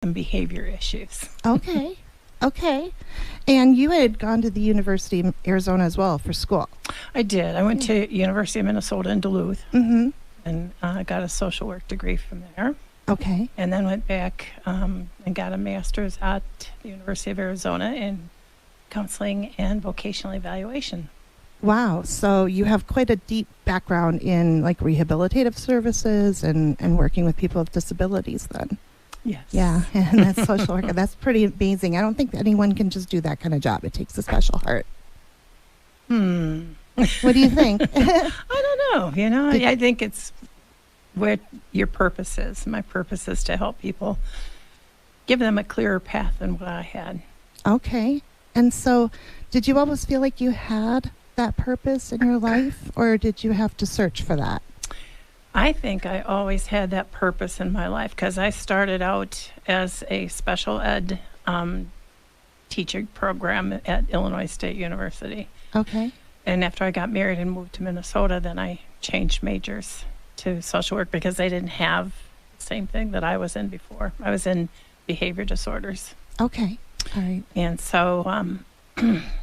and behavior issues. Okay. Okay. And you had gone to the University of Arizona as well for school. I did. I went to University of Minnesota in Duluth Mm-hmm. and got a social work degree from there. Okay. And then went back and got a master's at the University of Arizona in counseling and vocational evaluation. Wow. So you have quite a deep background in like rehabilitative services and working with people with disabilities then. Yes. Yeah. And that's social worker. That's pretty amazing. I don't think anyone can just do that kind of job. It takes a special heart. What do you think? I don't know. I think it's what your purpose is. My purpose is to help people, give them a clearer path than what I had. Okay. And so did you always feel like you had that purpose in your life, or did you have to search for that? I think I always had that purpose in my life because I started out as a special ed teaching program at Illinois State University. Okay. And after I got married and moved to Minnesota, then I changed majors to social work because they didn't have the same thing that I was in before. I was in behavior disorders. Okay. All right. And so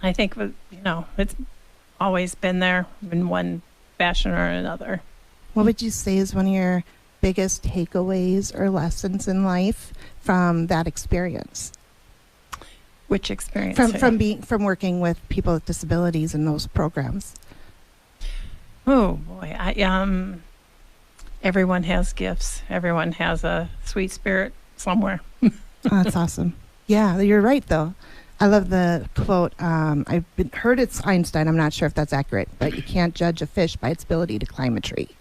I think, it's always been there in one fashion or another. What would you say is one of your biggest takeaways or lessons in life from that experience? Which experience? From working with people with disabilities in those programs. Oh boy, everyone has gifts. Everyone has a sweet spirit somewhere. Oh, that's awesome. Yeah, you're right though. I love the quote. I've heard it's Einstein. I'm not sure if that's accurate, but you can't judge a fish by its ability to climb a tree.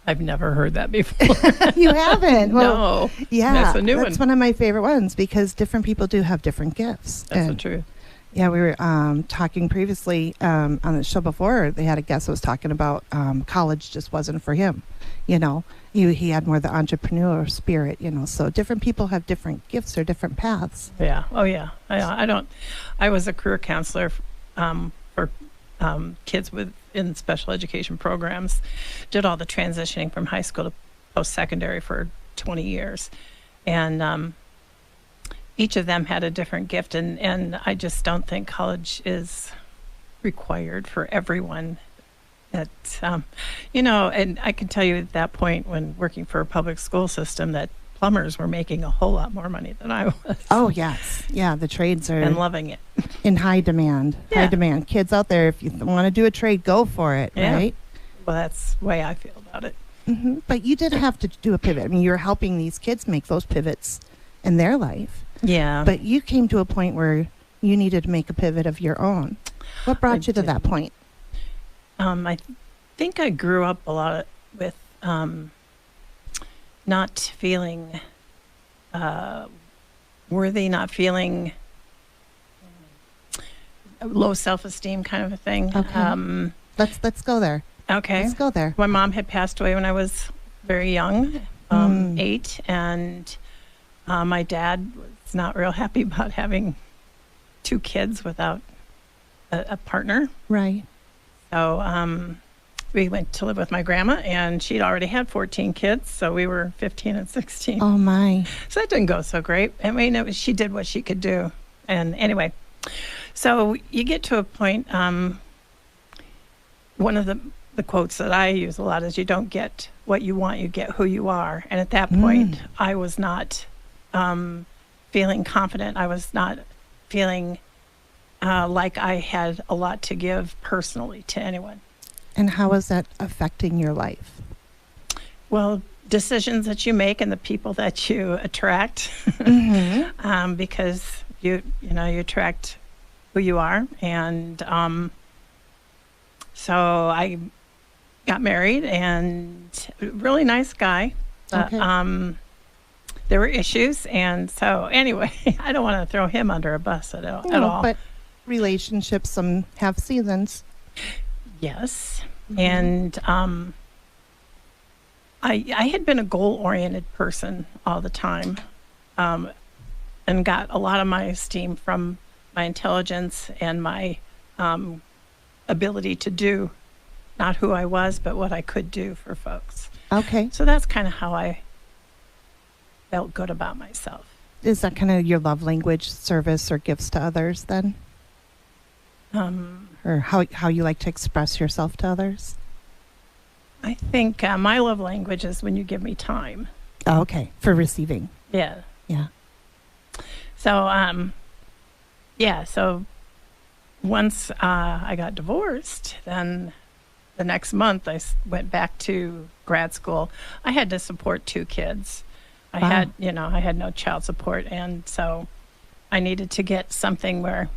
I've never heard that before. You haven't? Well, no. Yeah, that's a new that's one of my favorite ones because different people do have different gifts. That's the truth. Yeah, we were talking previously on the show before. They had a guest that was talking about college just wasn't for him. He had more the entrepreneurial spirit. So different people have different gifts or different paths. Yeah. Oh yeah. I was a career counselor for kids in special education programs. Did all the transitioning from high school to post-secondary for 20 years, and each of them had a different gift, and I just don't think college is required for everyone. That and I can tell you at that point when working for a public school system that plumbers were making a whole lot more money than I was. Oh yes, yeah, the trades are and loving it. In high demand. Yeah. High demand. Kids out there, if you want to do a trade, go for it. Yeah. Right? Well, that's the way I feel about it. Mm-hmm. But you did have to do a pivot. I mean, you're helping these kids make those pivots in their life. Yeah. But you came to a point where you needed to make a pivot of your own. What brought you to that point? I think I grew up a lot with not feeling worthy, not feeling low self-esteem kind of a thing. Okay. Let's go there. Okay. Let's go there. My mom had passed away when I was very young, 8, and my dad was not real happy about having 2 kids without a partner. Right. So we went to live with my grandma, and she'd already had 14 kids, so we were 15 and 16. Oh, my. So that didn't go so great. I mean, she did what she could do. And anyway, so you get to a point, one of the quotes that I use a lot is you don't get what you want, you get who you are. And at that point, I was not feeling confident. I was not feeling like I had a lot to give personally to anyone. And how is that affecting your life? Well, decisions that you make and the people that you attract, because you attract who you are. And so I got married, and really nice guy. Okay. There were issues, and so anyway, I don't want to throw him under a bus at all. But relationships have seasons. Yes. And I had been a goal-oriented person all the time, and got a lot of my esteem from my intelligence and my ability to do not who I was, but what I could do for folks. Okay. So that's kind of how I felt good about myself. Is that kind of your love language, service or gifts to others then? Or how you like to express yourself to others? I think my love language is when you give me time. Oh, okay. For receiving. Yeah. Yeah. So, so once I got divorced, then the next month I went back to grad school. I had to support 2 kids. I Wow. had no child support, and so I needed to get something where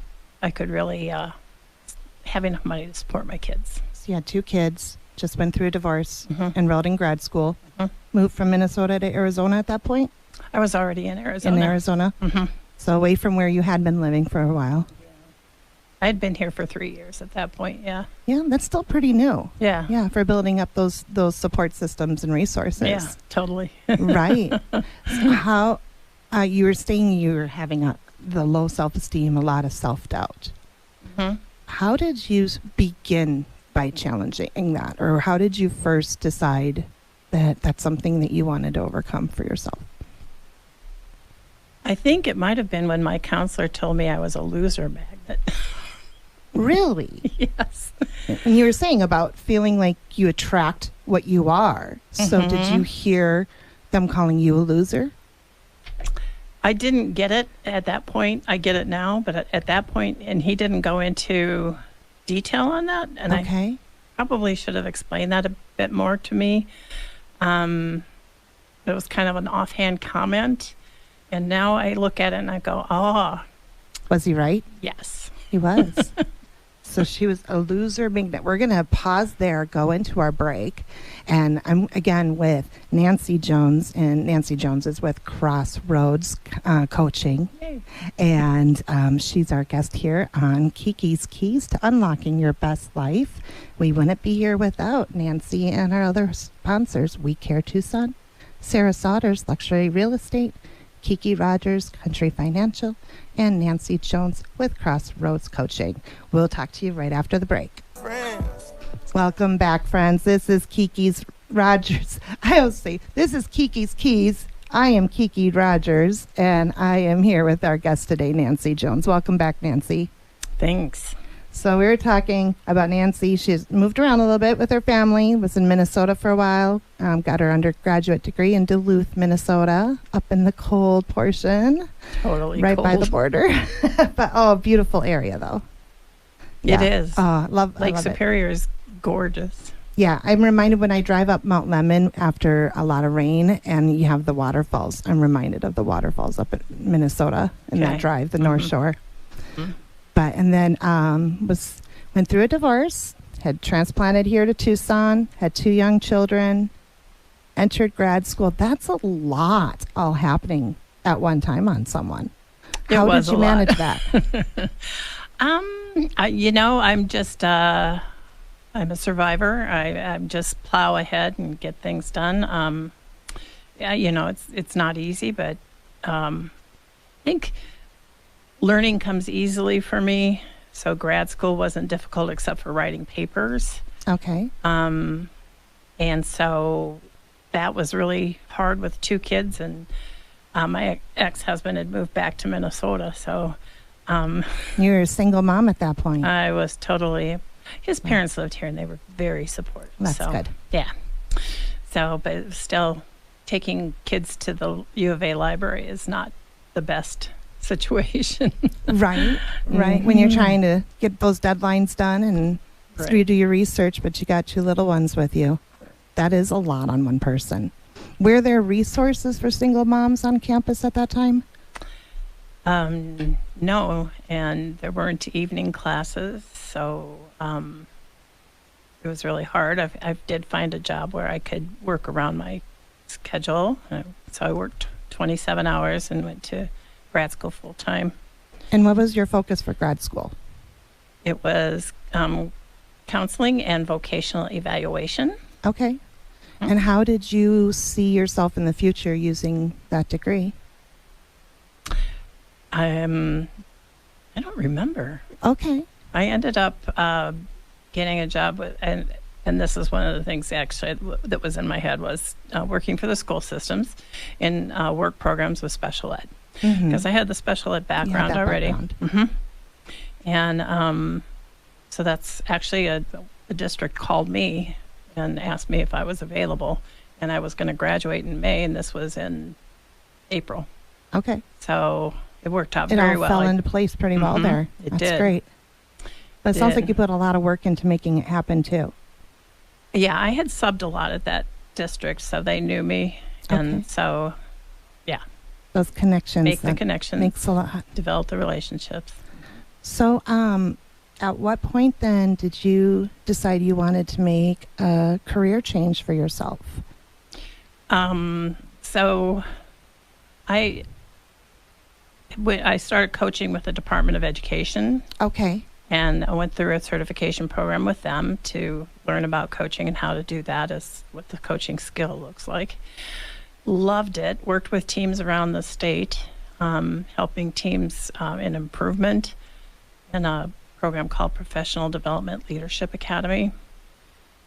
I could really have enough money to support my kids. So you had 2 kids, just went through a divorce, Mhm. enrolled in grad school, Mhm. moved from Minnesota to Arizona at that point? I was already in Arizona. In Arizona. Hmm. So away from where you had been living for a while. I had been here for 3 years at that point. Yeah. Yeah, that's still pretty new. Yeah. Yeah, for building up those support systems and resources. Yeah, totally. Right. So how you were saying you were having the low self-esteem, a lot of self-doubt. Mhm. How did you begin by challenging that? Or how did you first decide that that's something that you wanted to overcome for yourself? I think it might have been when my counselor told me I was a loser magnet. Really? Yes. And you were saying about feeling like you attract what you are. So did Mhm. you hear them calling you a loser? I didn't get it at that point. I get it now, but at that point, and he didn't go into detail on that, and I Okay. probably should have explained that a bit more to me. It was kind of an offhand comment, and now I look at it and I go, oh, Was he right? yes. He was. So she was a loser magnet. We're going to pause there, go into our break. And I'm again with Nancy Jones, and Nancy Jones is with Crossroads Coaching. Yay. And she's our guest here on Kiki's Keys to Unlocking Your Best Life. We wouldn't be here without Nancy and our other sponsors, We Care Tucson, Sarah Sodders, Luxury Real Estate, Kiki Rogers, Country Financial, and Nancy Jones with Crossroads Coaching. We'll talk to you right after the break. Friends. Welcome back, friends. This is Kiki's Rogers. I always say, this is Kiki's Keys. I am Kiki Rogers, and I am here with our guest today, Nancy Jones. Welcome back, Nancy. Thanks. So we were talking about Nancy. She's moved around a little bit with her family, was in Minnesota for a while, got her undergraduate degree in Duluth, Minnesota, up in the cold portion, Totally right cold. by the border. But, beautiful area, though. It is. I Lake love it. Superior is gorgeous. Yeah, I'm reminded when I drive up Mount Lemmon after a lot of rain and you have the waterfalls. I'm reminded of the waterfalls up in Minnesota in that Okay. drive, the North Mhm. Shore. Mhm. And then went through a divorce, had transplanted here to Tucson, had 2 young children, entered grad school. That's a lot all happening at one time on someone. It How was did you a lot. manage that? I'm just I'm a survivor. I just plow ahead and get things done. It's not easy, but I think learning comes easily for me. So grad school wasn't difficult except for writing papers. Okay. And so that was really hard with 2 kids, and my ex-husband had moved back to Minnesota, so You were a single mom at that point. I was totally. His parents lived here, and they were very supportive. That's so, good. Yeah. So, but it was still, taking kids to the U of A library is not the best situation. Right. When you're Mhm. trying to get those deadlines done and Right. you do your research, but you got 2 little ones with you. That is a lot on one person. Were there resources for single moms on campus at that time? No, and there weren't evening classes, so it was really hard. I did find a job where I could work around my schedule, so I worked 27 hours and went to grad school full time. And what was your focus for grad school? It was counseling and vocational evaluation. Okay. Mhm. And how did you see yourself in the future using that degree? I don't remember. Okay. I ended up getting a job and this is one of the things actually that was in my head, was working for the school systems in work programs with special ed, because I had the special ed background already. And so that's actually a district called me and asked me if I was available, and I was going to graduate in May, and this was in April. Okay. So it worked out It very all well. fell into place pretty well there. It That's did. great. But it sounds did. like you put a lot of work into making it happen too. Yeah, I had subbed a lot at that district, so they knew me. And Okay. so, yeah, Those connections. make the that connection, Makes a lot. develop the relationships. So, at what point then did you decide you wanted to make a career change for yourself? So I started coaching with the Department of Education, Okay. and I went through a certification program with them to learn about coaching and how to do that, as what the coaching skill looks like. Loved it. Worked with teams around the state, helping teams in improvement in a program called Professional Development Leadership Academy.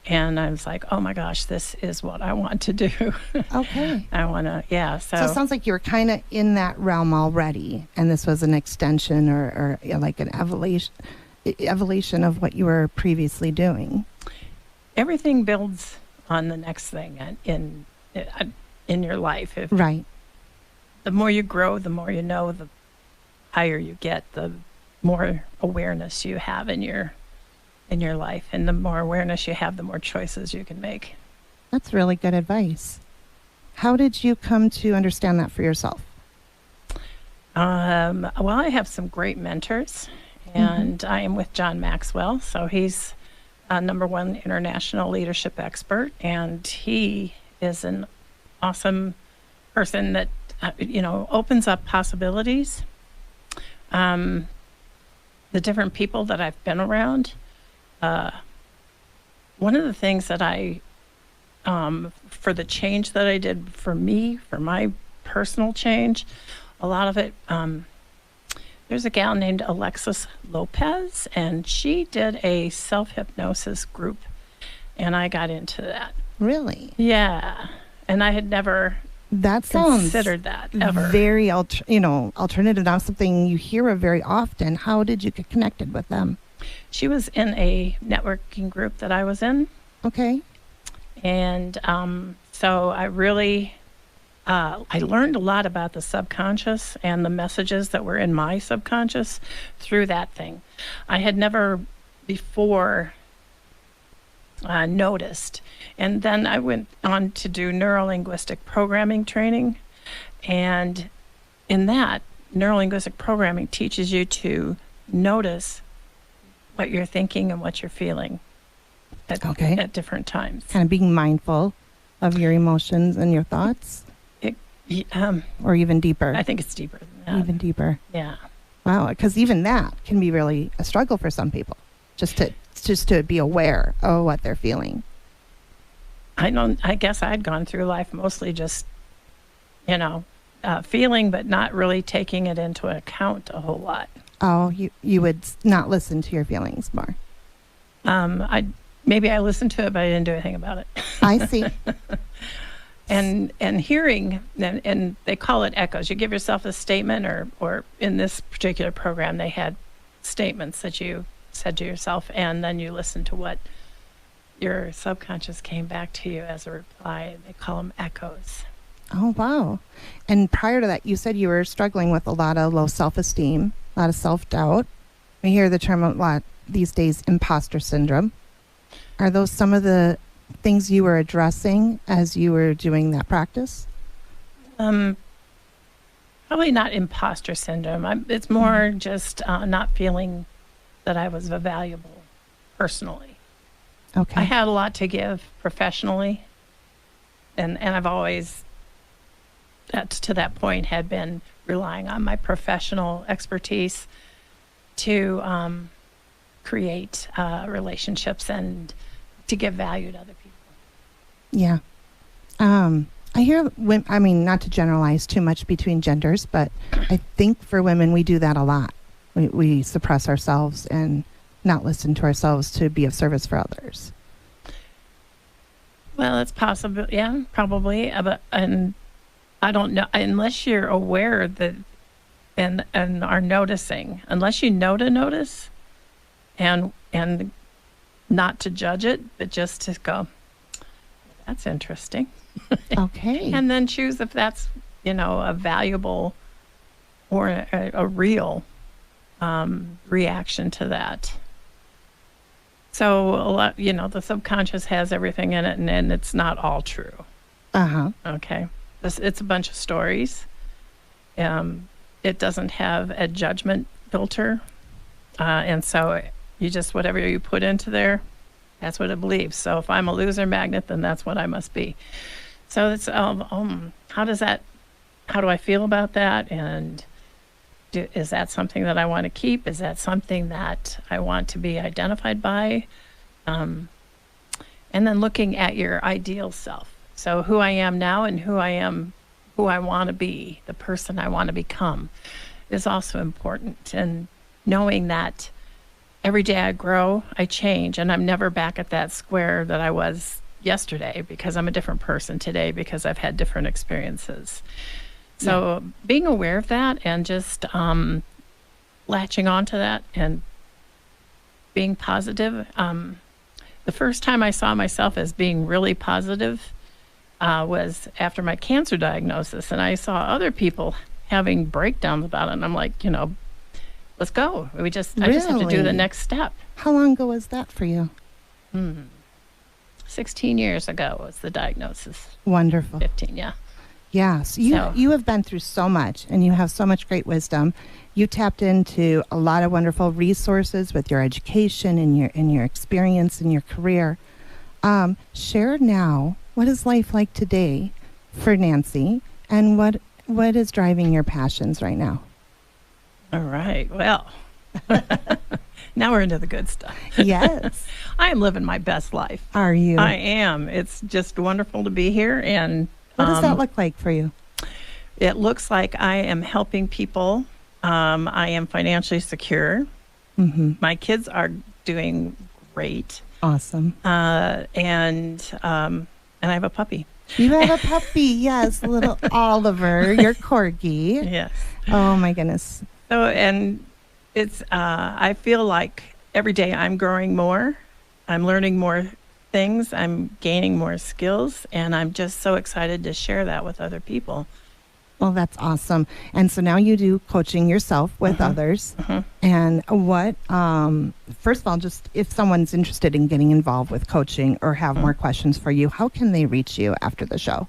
And I was like, oh my gosh, this is what I want to do. Okay. I want to, yeah. So it sounds like you were kind of in that realm already, and this was an extension or like an evolution of what you were previously doing. Everything builds on the next thing in your life. Right. The more you grow, the more you know, the higher you get, the more awareness you have in your life, and the more awareness you have, the more choices you can make. That's really good advice. How did you come to understand that for yourself? Well, I have some great mentors, and I am with John Maxwell. So he's a #1 international leadership expert, and he is an awesome person that, opens up possibilities. The different people that I've been around, one of the things that for the change that I did for me, for my personal change, a lot of it, there's a gal named Alexis Lopez, and she did a self-hypnosis group, and I got into that. Really? Yeah. And I had never That sounds considered that ever. very, alternative, not something you hear of very often. How did you get connected with them? She was in a networking group that I was in. Okay. And so I really, I learned a lot about the subconscious and the messages that were in my subconscious through that thing. I had never before noticed. And then I went on to do neuro-linguistic programming training. And in that, neuro-linguistic programming teaches you to notice what you're thinking and what you're feeling at different times. Kind of being mindful of your emotions and your thoughts, or even deeper. I think it's deeper than that. Even deeper. Yeah. Wow, because even that can be really a struggle for some people. Just to be aware of what they're feeling. I guess I'd gone through life mostly just, feeling, but not really taking it into account a whole lot. Oh, you would not listen to your feelings more. Maybe I listened to it, but I didn't do anything about it. I see. And hearing, and they call it echoes. You give yourself a statement, or in this particular program, they had statements that you said to yourself, and then you listen to what your subconscious came back to you as a reply. They call them echoes. Oh, wow. And prior to that, you said you were struggling with a lot of low self-esteem, a lot of self-doubt. We hear the term a lot these days, imposter syndrome. Are those some of the things you were addressing as you were doing that practice? Probably not imposter syndrome. It's more just not feeling that I was valuable personally. Okay. I had a lot to give professionally, and I've always, to that point, had been relying on my professional expertise to create relationships and to give value to other people. Yeah. I hear women, not to generalize too much between genders, but I think for women, we do that a lot. We suppress ourselves and not listen to ourselves to be of service for others. Well, it's possible. Yeah, probably. But and I don't know unless you're aware that and are noticing. Unless you know to notice, and not to judge it, but just to go, that's interesting, Okay. and then choose if that's a valuable or a real reaction to that. So a lot, the subconscious has everything in it, and it's not all true. Uh-huh. Okay, it's a bunch of stories. It doesn't have a judgment filter, and so you just whatever you put into there, that's what it believes. So if I'm a loser magnet, then that's what I must be. So it's how do I feel about that, and is that something that I want to keep? Is that something that I want to be identified by? And then looking at your ideal self. So who I am now and who I want to be, the person I want to become, is also important. And knowing that every day I grow, I change, and I'm never back at that square that I was yesterday, because I'm a different person today because I've had different experiences. So being aware of that and just latching onto that and being positive. The first time I saw myself as being really positive was after my cancer diagnosis, and I saw other people having breakdowns about it, and I'm like, let's go. I just have to do the Really? next step. How long ago was that for you? 16 years ago was the diagnosis. Wonderful. 15, yeah. Yes, you have been through so much, and you have so much great wisdom. You tapped into a lot of wonderful resources with your education and your experience in your career. Share now, what is life like today for Nancy, and what is driving your passions right now? All right. Well, now we're into the good stuff. Yes. I am living my best life. Are you? I am. It's just wonderful to be here. And what does that look like for you? it looks like I am helping people. I am financially secure. Mm-hmm. My kids are doing great. Awesome. And I have a puppy. You have a puppy, yes, little Oliver, your corgi. Yes. Oh my goodness. So, and it's, I feel like every day I'm growing more. I'm learning more things. I'm gaining more skills. And I'm just so excited to share that with other people. Well, that's awesome. And so now you do coaching yourself with others. And what, first of all, just if someone's interested in getting involved with coaching or have more questions for you, how can they reach you after the show?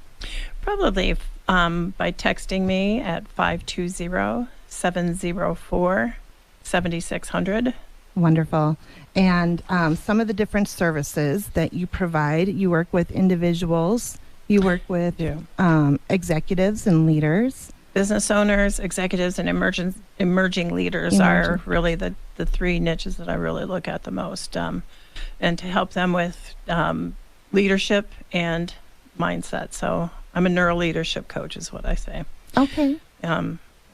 Probably by texting me at 520-704-7600. Wonderful. And some of the different services that you provide, you work with individuals, you work with executives and leaders. Business owners, executives, and emerging leaders are really the three niches that I really look at the most. And to help them with leadership and mindset. So I'm a neuro leadership coach is what I say. Okay.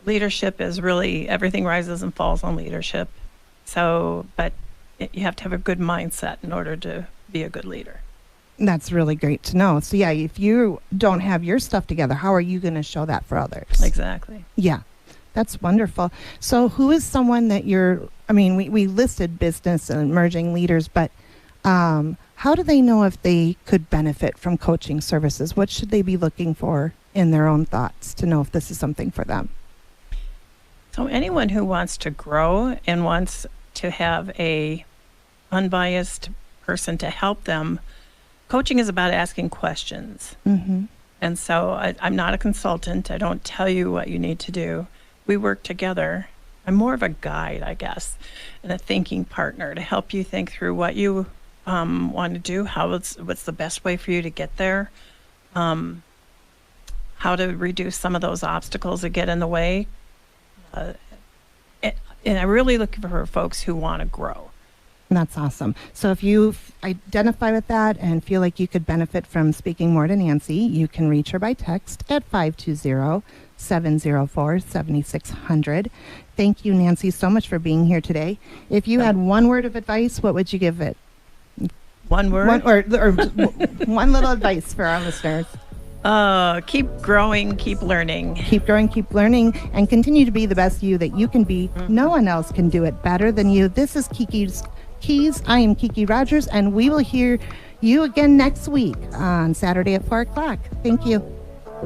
Leadership is really everything rises and falls on leadership. So, but you have to have a good mindset in order to be a good leader. That's really great to know. So yeah, if you don't have your stuff together, how are you going to show that for others? Exactly. Yeah, that's wonderful. So who is someone that we listed business and emerging leaders, but how do they know if they could benefit from coaching services? What should they be looking for in their own thoughts to know if this is something for them? So anyone who wants to grow and wants to have a unbiased person to help them, coaching is about asking questions. And so I'm not a consultant. I don't tell you what you need to do. We work together. I'm more of a guide, I guess, and a thinking partner to help you think through what you want to do, what's the best way for you to get there, how to reduce some of those obstacles that get in the way. And I really look for folks who want to grow. That's awesome. So if you identify with that and feel like you could benefit from speaking more to Nancy, you can reach her by text at 520-704-7600. Thank you, Nancy, so much for being here today. If you had one word of advice, what would you give it? One word. One little advice for our listeners. Keep growing, keep learning. Keep growing, keep learning, and continue to be the best you that you can be. No one else can do it better than you. This is Kiki's Keys. I am Kiki Rogers, and we will hear you again next week on Saturday at 4 o'clock. Thank you.